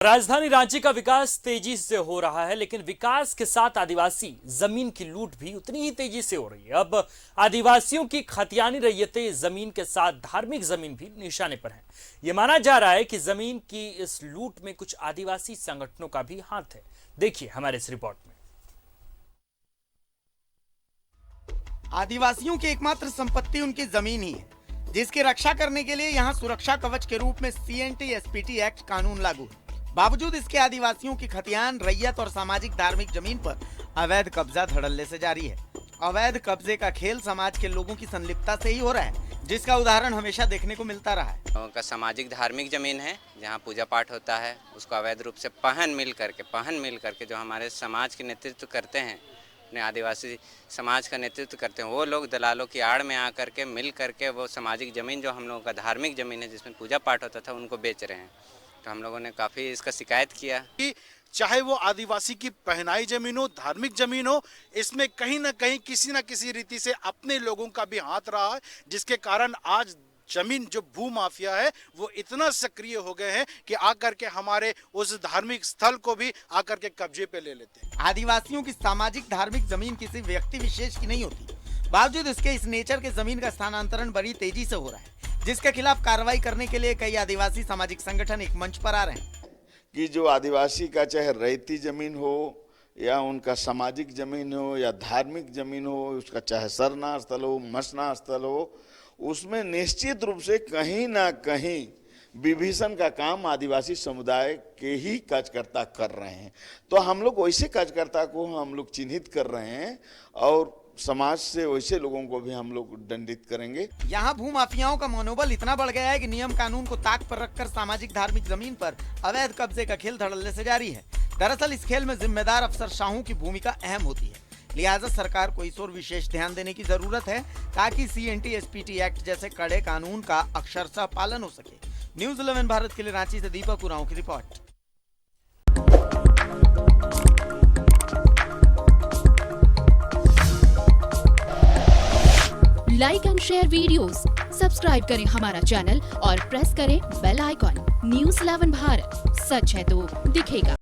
राजधानी रांची का विकास तेजी से हो रहा है, लेकिन विकास के साथ आदिवासी जमीन की लूट भी उतनी ही तेजी से हो रही है। अब आदिवासियों की खतियानी रैयतें जमीन के साथ धार्मिक जमीन भी निशाने पर है। यह माना जा रहा है कि जमीन की इस लूट में कुछ आदिवासी संगठनों का भी हाथ है। देखिए हमारे इस रिपोर्ट में। आदिवासियों की एकमात्र संपत्ति उनकी जमीन ही है, जिसकी रक्षा करने के लिए यहाँ सुरक्षा कवच के रूप में CNT-SPT एक्ट कानून लागू है। बावजूद इसके आदिवासियों की खतियान, रैयत और सामाजिक धार्मिक जमीन पर अवैध कब्जा धड़ल्ले से जारी है। अवैध कब्जे का खेल समाज के लोगों की संलिप्तता से ही हो रहा है, जिसका उदाहरण हमेशा देखने को मिलता रहा है। उनका सामाजिक धार्मिक जमीन है, जहाँ पूजा पाठ होता है, उसको अवैध रूप से पहन मिल करके जो हमारे समाज के नेतृत्व करते हैं, अपने आदिवासी समाज का नेतृत्व करते हैं, वो लोग दलालों की आड़ में आकर के मिल करके वो सामाजिक ज़मीन जो हम लोगों का धार्मिक ज़मीन है, जिसमें पूजा पाठ होता था, उनको बेच रहे हैं। तो हम लोगों ने काफ़ी इसका शिकायत किया कि चाहे वो आदिवासी की पहनाई जमीन हो, धार्मिक जमीन हो, इसमें कहीं ना कहीं किसी न किसी रीति से अपने लोगों का भी हाथ रहा है, जिसके कारण आज जमीन जो भू माफिया है वो इतना सक्रिय हो गए हैं कि आकर के हमारे उस धार्मिक स्थल को भी आकर के कब्जे पे ले लेते हैं। आदिवासियों की सामाजिक धार्मिक जमीन किसी व्यक्ति विशेष की नहीं होती, बावजूद इसके इस नेचर के जमीन का स्थानांतरण बड़ी तेजी से हो रहा है, जिसके खिलाफ कार्रवाई करने के लिए कई आदिवासी सामाजिक संगठन एक मंच पर आ रहे हैं। कि जो आदिवासी का चाहे रैयती जमीन हो या उनका सामाजिक जमीन हो या धार्मिक जमीन हो, उसका चाहे सरना स्थल हो, मसना स्थल हो, उसमें निश्चित रूप से कहीं ना कहीं विभीषण का काम आदिवासी समुदाय के ही कार्यकर्ता कर रहे हैं। तो हम लोग वैसे कार्यकर्ता को हम लोग चिन्हित कर रहे हैं और समाज से वैसे लोगों को भी हम लोग दंडित करेंगे। यहाँ भू माफियाओं का मनोबल इतना बढ़ गया है कि नियम कानून को ताक पर रखकर सामाजिक धार्मिक जमीन पर अवैध कब्जे का खेल धड़ल्ले से जारी है। दरअसल इस खेल में जिम्मेदार अफसरशाहों की भूमिका अहम होती है, लिहाजा सरकार को इस ओर विशेष ध्यान देने की जरूरत है ताकि CNT-SPT एक्ट जैसे कड़े कानून का अक्षरशः पालन हो सके। न्यूज़ 11 भारत के लिए रांची से दीपक उरांव की report. Like and share videos, subscribe करें हमारा चैनल और प्रेस करें बेल आइकॉन। न्यूज़ 11 भारत, सच है तो दिखेगा।